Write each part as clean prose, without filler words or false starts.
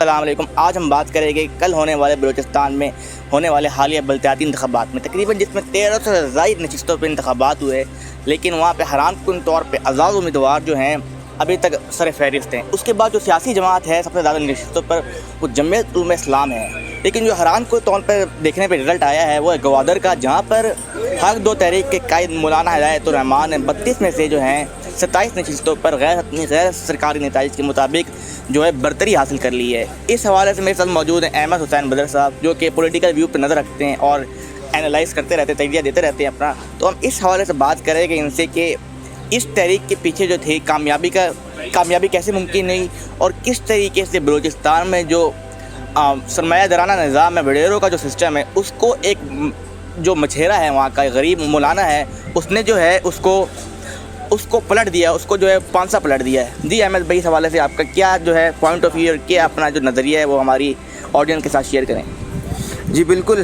السلام علیکم۔ آج ہم بات کریں گے کل ہونے والے بلوچستان میں ہونے والے حالیہ بلدیاتی انتخابات میں، تقریباً جس میں 1300 سے زائد نشستوں پہ انتخابات ہوئے، لیکن وہاں پہ حیران کن طور پہ آزاد امیدوار جو ہیں ابھی تک سر فہرست ہیں۔ اس کے بعد جو سیاسی جماعت ہے سب سے زیادہ نشستوں پر وہ جمعیت علماء اسلام ہے، لیکن جو حیران کن طور پر دیکھنے پہ رزلٹ آیا ہے وہ ہے گوادر کا، جہاں پر حق دو تحریک کے قائد مولانا ہدایت الرحمان نے 32 میں سے جو ہیں 27 نشستوں پر غیر سرکاری نتائج کے مطابق جو ہے برتری حاصل کر لی ہے۔ اس حوالے سے میرے ساتھ موجود ہیں احمد حسین بدر صاحب، جو کہ پولیٹیکل ویو پہ نظر رکھتے ہیں اور اینالائز کرتے رہتے ہیں، تجزیہ دیتے رہتے ہیں اپنا۔ تو ہم اس حوالے سے بات کریں گے ان سے کہ اس تحریک کے پیچھے جو تھی کامیابی کیسے ممکن ہوئی، اور کس طریقے سے بلوچستان میں جو سرمایہ دارانہ نظام ہے، وڈیروں کا جو سسٹم ہے، اس کو ایک جو مچھیرا ہے وہاں کا غریب مولانا ہے، اس نے جو ہے اس کو پلٹ دیا، اس کو جو ہے پانسا پلٹ دیا ہے۔ جی احمد بھائی، اس حوالے سے آپ کا کیا جو ہے پوائنٹ آف ویو اور کیا اپنا جو نظریہ ہے وہ ہماری آڈینس کے ساتھ شیئر کریں۔ جی بالکل،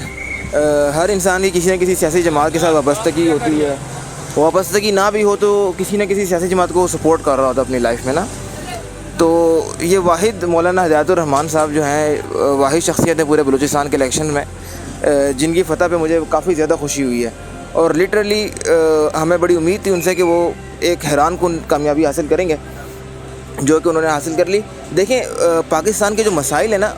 ہر انسان کی کسی نہ کسی سیاسی جماعت کے ساتھ وابستگی ہوتی ہے، وابستگی نہ بھی ہو تو کسی نہ کسی سیاسی جماعت کو سپورٹ کر رہا ہوتا ہے اپنی لائف میں نا۔ تو یہ واحد مولانا ہدایت الرحمان صاحب جو ہیں واحد شخصیت ہیں پورے بلوچستان کے الیکشن میں، جن کی فتح پہ مجھے کافی زیادہ خوشی ہوئی ہے، اور لٹرلی ہمیں بڑی امید تھی ان سے کہ وہ ایک حیران کن کامیابی حاصل کریں گے، جو کہ انہوں نے حاصل کر لی۔ دیکھیں، پاکستان کے جو مسائل ہیں نا،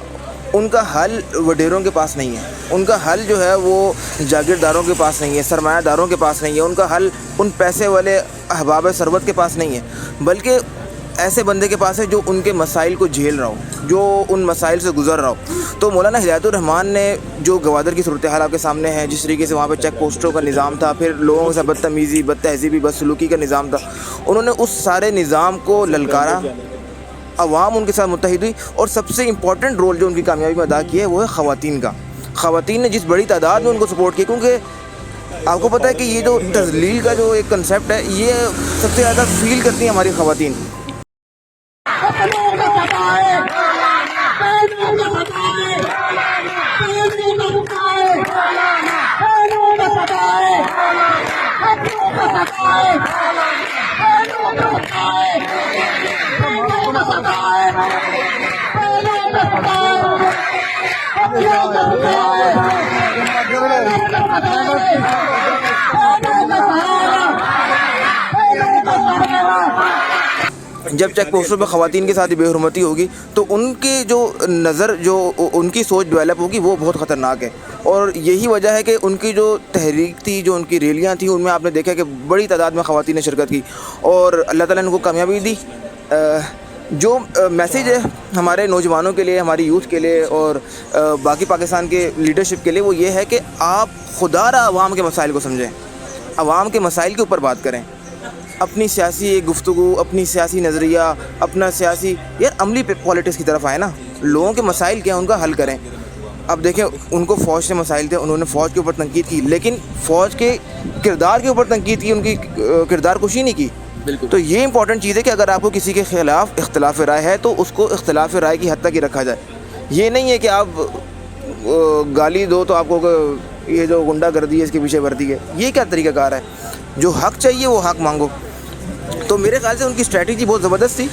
ان کا حل وڈیروں کے پاس نہیں ہے، ان کا حل جو ہے وہ جاگیرداروں کے پاس نہیں ہے، سرمایہ داروں کے پاس نہیں ہے، ان کا حل ان پیسے والے احباب ثروت کے پاس نہیں ہے، بلکہ ایسے بندے کے پاس ہے جو ان کے مسائل کو جھیل رہا ہو، جو ان مسائل سے گزر رہا ہو۔ تو مولانا ہدایت الرحمان نے جو گوادر کی صورتحال آپ کے سامنے ہے، جس طریقے سے وہاں پہ چیک پوسٹوں کا نظام تھا، پھر لوگوں سے بدتمیزی، بد تہذیبی، بد سلوکی کا نظام تھا، انہوں نے اس سارے نظام کو للکارا، عوام ان کے ساتھ متحد ہوئی، اور سب سے امپورٹنٹ رول جو ان کی کامیابی میں ادا کیا ہے وہ ہے خواتین کا۔ خواتین نے جس بڑی تعداد میں ان کو سپورٹ کیا، کیونکہ آپ کو پتہ ہے کہ یہ جو تذلیل کا جو ایک کنسیپٹ ہے، یہ سب سے زیادہ فیل کرتی ہیں ہماری خواتین۔ جب چیک پوسٹوں پہ خواتین کے ساتھ بے حرمتی ہوگی تو ان کے جو نظر، جو ان کی سوچ ڈیولپ ہوگی، وہ بہت خطرناک ہے، اور یہی وجہ ہے کہ ان کی جو تحریک تھی، جو ان کی ریلیاں تھیں، ان میں آپ نے دیکھا کہ بڑی تعداد میں خواتین نے شرکت کی، اور اللہ تعالیٰ نے ان کو کامیابی دی۔ جو میسیج ہے ہمارے نوجوانوں کے لیے، ہماری یوتھ کے لیے، اور باقی پاکستان کے لیڈرشپ کے لیے، وہ یہ ہے کہ آپ خدا را عوام کے مسائل کو سمجھیں، عوام کے مسائل کے اوپر بات کریں، اپنی سیاسی گفتگو، اپنی سیاسی نظریہ، اپنا سیاسی عملی پالیٹکس کی طرف آئے نا، لوگوں کے مسائل کیا ہیں ان کا حل کریں۔ اب دیکھیں، ان کو فوج سے مسائل تھے، انہوں نے فوج کے اوپر تنقید کی، لیکن فوج کے کردار کے اوپر تنقید کی، ان کی کردار کشی نہیں کی۔ بالکل، تو یہ امپورٹنٹ چیز ہے کہ اگر آپ کو کسی کے خلاف اختلاف رائے ہے تو اس کو اختلاف رائے کی حد تک ہی رکھا جائے۔ یہ نہیں ہے کہ آپ گالی دو تو آپ کو یہ جو غنڈہ گردی ہے اس کے پیچھے بھرتی ہے، یہ کیا طریقہ کار ہے؟ جو حق چاہیے وہ حق مانگو۔ تو میرے خیال سے ان کی اسٹریٹجی بہت زبردست تھی،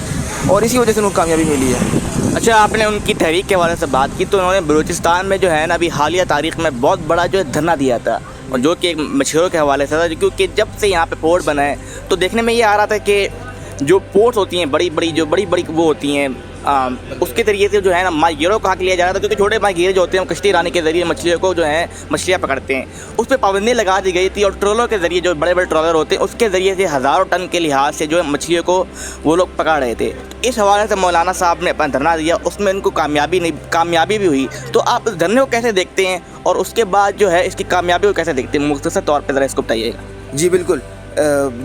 اور اسی وجہ سے ان کو کامیابی ملی ہے۔ اچھا، آپ نے ان کی تحریک کے حوالے سے بات کی، تو انہوں نے بلوچستان میں جو ہے نا ابھی حالیہ تاریخ میں بہت بڑا جو ہے دھرنا دیا تھا، اور جو کہ ایک مچھیروں کے حوالے سے تھا، کیونکہ جب سے یہاں پہ پورٹ بنا ہے تو دیکھنے میں یہ آ رہا تھا کہ جو پورٹس ہوتی ہیں بڑی بڑی وہ ہوتی ہیں، اس کے ذریعے سے جو ہے نا ماہیگیروں کو حق لیا جا رہا تھا، کیونکہ چھوٹے ماہیگیر جو ہوتے ہیں وہ کشتی رانی کے ذریعے مچھلیوں کو جو ہے مچھلیاں پکڑتے ہیں، اس پہ پابندی لگا دی گئی تھی، اور ٹرولر کے ذریعے جو بڑے ٹرولر ہوتے ہیں اس کے ذریعے سے ہزاروں ٹن کے لحاظ سے جو ہے مچھلیوں کو وہ لوگ پکڑ رہے تھے۔ اس حوالے سے مولانا صاحب نے اپنا دھرنا دیا، اس میں ان کو کامیابی بھی ہوئی۔ تو آپ اس دھرنے کو کیسے دیکھتے ہیں، اور اس کے بعد جو ہے اس کی کامیابی کو کیسے دیکھتے ہیں؟ مختصر طور پہ ذرا اس کو بتائیے گا۔ جی بالکل،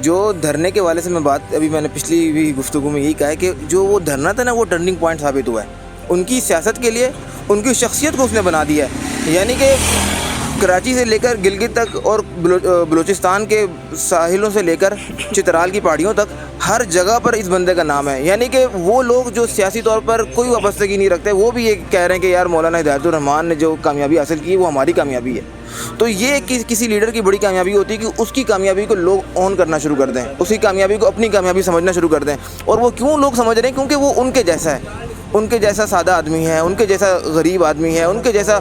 جو دھرنے کے حوالے سے میں بات ابھی میں نے پچھلی بھی گفتگو میں یہی کہا ہے کہ جو وہ دھرنا تھا نا، وہ ٹرننگ پوائنٹ ثابت ہوا ہے ان کی سیاست کے لیے، ان کی شخصیت کو اس نے بنا دیا ہے۔ یعنی کہ کراچی سے لے کر گلگت تک، اور بلوچستان کے ساحلوں سے لے کر چترال کی پہاڑیوں تک، ہر جگہ پر اس بندے کا نام ہے۔ یعنی کہ وہ لوگ جو سیاسی طور پر کوئی وابستگی نہیں رکھتے، وہ بھی یہ کہہ رہے ہیں کہ یار مولانا ہدایت الرحمان نے جو کامیابی حاصل کی وہ ہماری کامیابی ہے۔ تو یہ کسی لیڈر کی بڑی کامیابی ہوتی ہے کہ اس کی کامیابی کو لوگ اون کرنا شروع کر دیں، اس کی کامیابی کو اپنی کامیابی سمجھنا شروع کر دیں۔ اور وہ کیوں لوگ سمجھ رہے ہیں؟ کیونکہ وہ ان کے جیسا ہے، ان کے جیسا سادہ آدمی ہے, ان کے جیسا غریب آدمی ہے, ان کے جیسا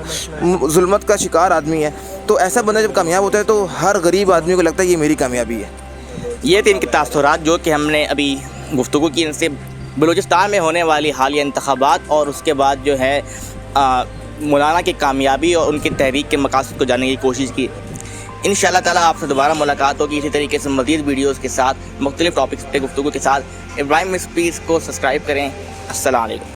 ظلمت کا شکار آدمی ہے, تو ایسا بندہ جب کامیاب ہوتا ہے تو ہر غریب آدمی کو لگتا ہے یہ میری کامیابی ہے. یہ تھے ان کے تاثرات جو کہ ہم نے ابھی گفتگو کی ان سے بلوچستان میں ہونے والی حالیہ انتخابات اور اس کے بعد جو ہے مولانا کی کامیابی اور ان کی تحریک کے مقاصد کو جاننے کی کوشش کی. انشاءاللہ تعالیٰ آپ سے دوبارہ ملاقات ہوگی اسی طریقے سے مزید ویڈیوز کے ساتھ, مختلف ٹاپکس پہ گفتگو کے ساتھ. ابراہیم مس پیس کو سبسکرائب کریں. السلام علیکم.